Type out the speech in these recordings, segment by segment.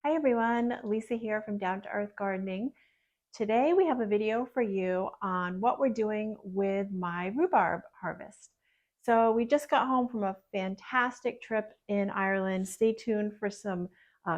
Hi everyone, Lisa here from Down to Earth Gardening. Today we have a video for you on what we're doing with my rhubarb harvest. So we just got home from a fantastic trip in Ireland. Stay tuned for some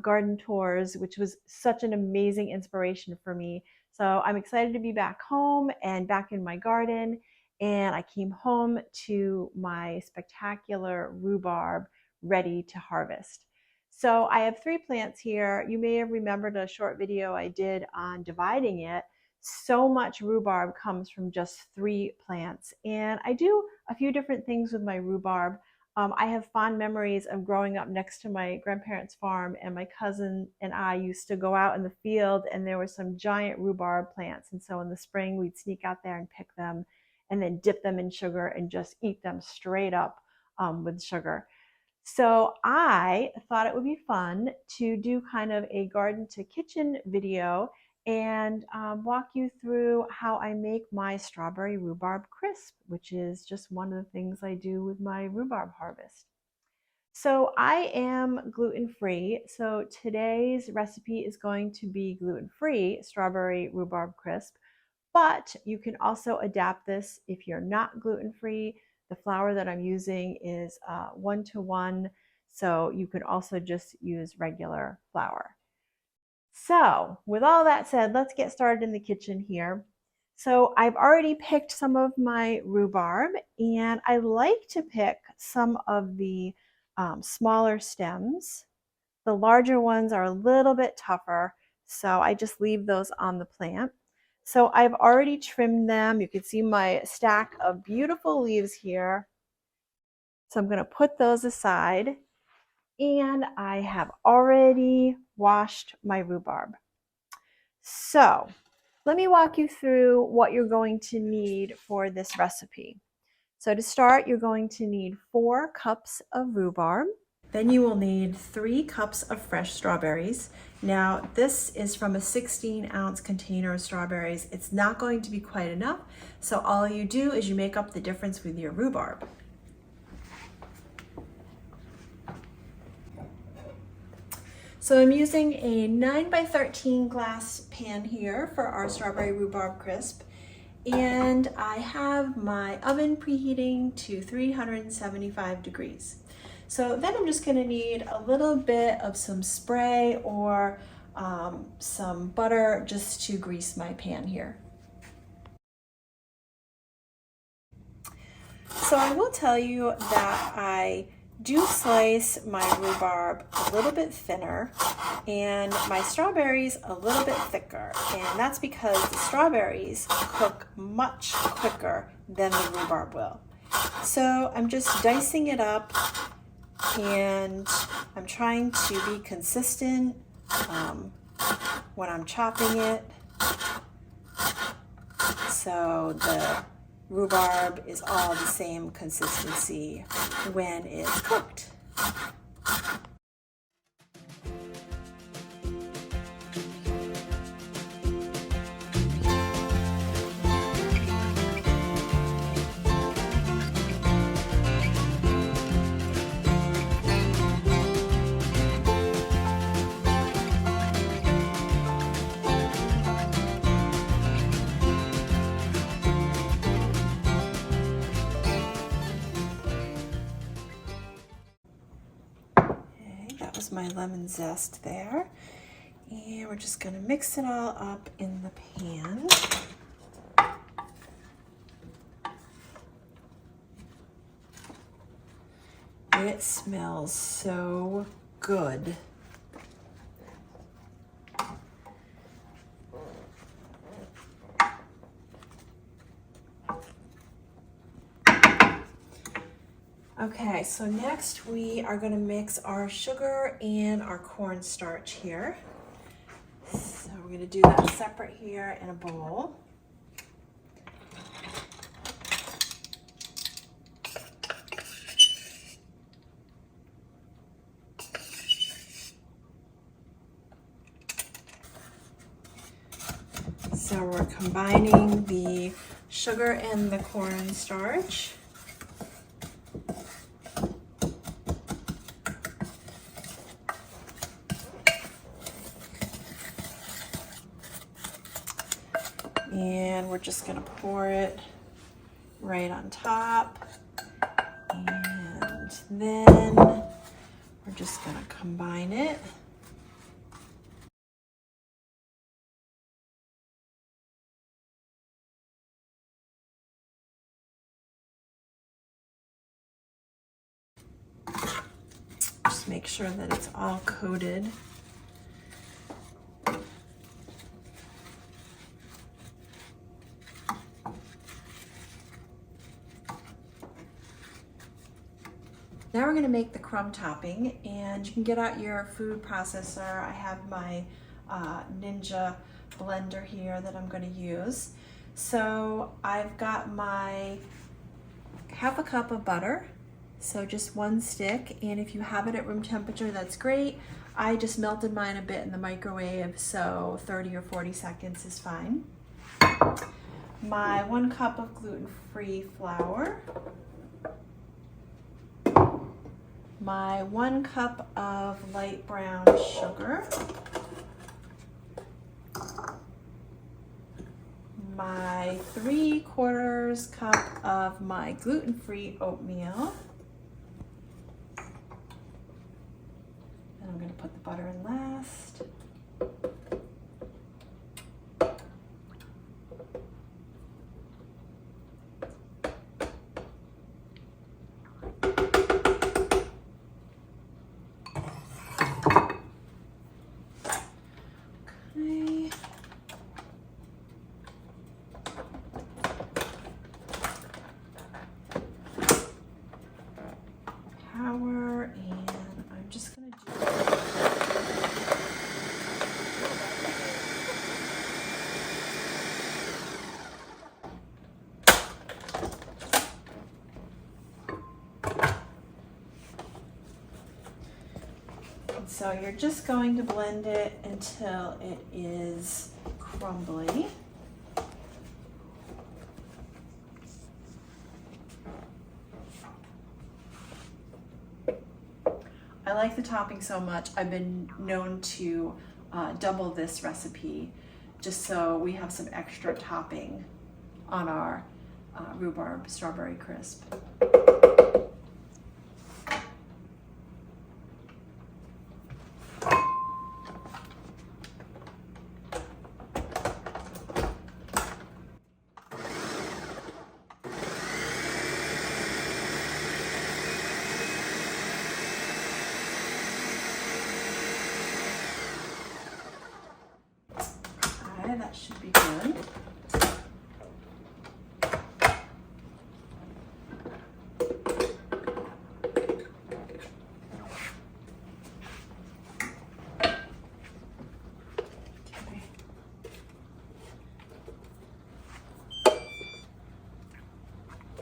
garden tours, which was such an amazing inspiration for me. So I'm excited to be back home and back in my garden. And I came home to my spectacular rhubarb ready to harvest. So I have 3 plants here. You may have remembered a short video I did on dividing it. So much rhubarb comes from just 3 plants. And I do a few different things with my rhubarb. I have fond memories of growing up next to my grandparents' farm, and my cousin and I used to go out in the field and there were some giant rhubarb plants. And so in the spring, we'd sneak out there and pick them and then dip them in sugar and just eat them straight up with sugar. So I thought it would be fun to do kind of a garden to kitchen video and walk you through how I make my strawberry rhubarb crisp, which is just one of the things I do with my rhubarb harvest. So I am gluten-free. So today's recipe is going to be gluten-free strawberry rhubarb crisp, but you can also adapt this if you're not gluten-free. The flour that I'm using is 1-to-1, so you could also just use regular flour. So with all that said, let's get started in the kitchen here. So I've already picked some of my rhubarb, and I like to pick some of the smaller stems. The larger ones are a little bit tougher, so I just leave those on the plant. So I've already trimmed them. You can see my stack of beautiful leaves here. So I'm going to put those aside, and I have already washed my rhubarb. So let me walk you through what you're going to need for this recipe. So to start, you're going to need 4 cups of rhubarb. Then you will need 3 cups of fresh strawberries. Now this is from a 16-ounce container of strawberries. It's not going to be quite enough, so all you do is you make up the difference with your rhubarb. So I'm using a 9x13 glass pan here for our strawberry rhubarb crisp. And I have my oven preheating to 375 degrees. So then I'm just going to need a little bit of some spray or some butter just to grease my pan here. So I will tell you that I do slice my rhubarb a little bit thinner and my strawberries a little bit thicker, and that's because the strawberries cook much quicker than the rhubarb will. So I'm just dicing it up, and I'm trying to be consistent when I'm chopping it, so the rhubarb is all the same consistency when it's cooked. That was my lemon zest there. And we're just going to mix it all up in the pan. It smells so good. Okay, so next we are going to mix our sugar and our cornstarch here. So we're going to do that separate here in a bowl. So we're combining the sugar and the cornstarch. And we're just gonna pour it right on top. And then we're just gonna combine it. Just make sure that it's all coated. Now we're going to make the crumb topping, and you can get out your food processor. I have my Ninja blender here that I'm going to use. So I've got my half a cup of butter, so just one stick, and if you have it at room temperature, that's great. I just melted mine a bit in the microwave, so 30 or 40 seconds is fine. My 1 cup of gluten-free flour. My 1 cup of light brown sugar, my 3/4 cup of my gluten-free oatmeal, and I'm going to put the butter in last. And I'm just going to do and so you're just going to blend it until it is crumbly. I like the topping so much, I've been known to double this recipe just so we have some extra topping on our rhubarb strawberry crisp. That should be good.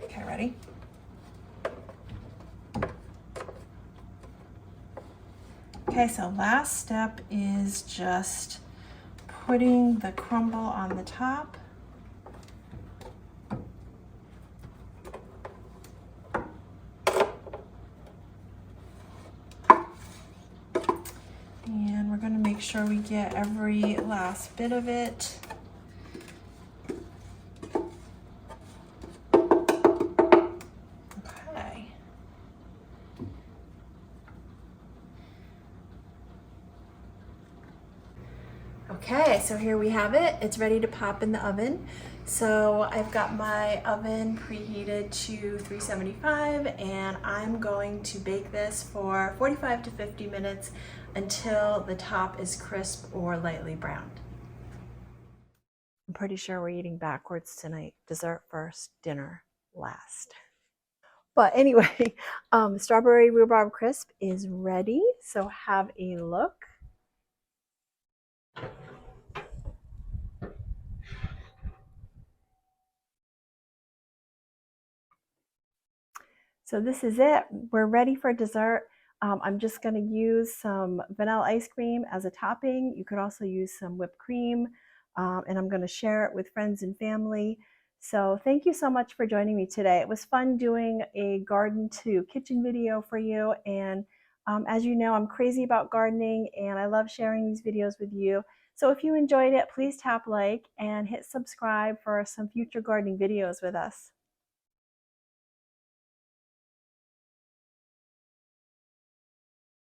Okay, ready? Okay, so last step is just putting the crumble on the top. And we're going to make sure we get every last bit of it. Okay. Okay, so here we have it. It's ready to pop in the oven. So I've got my oven preheated to 375, and I'm going to bake this for 45 to 50 minutes until the top is crisp or lightly browned. I'm pretty sure we're eating backwards tonight. Dessert first, dinner last. But anyway, strawberry rhubarb crisp is ready, so have a look. So this is it. We're ready for dessert. I'm just going to use some vanilla ice cream as a topping. You could also use some whipped cream, and I'm going to share it with friends and family. So thank you so much for joining me today. It was fun doing a garden to kitchen video for you. And as you know, I'm crazy about gardening, and I love sharing these videos with you. So if you enjoyed it, please tap like and hit subscribe for some future gardening videos with us.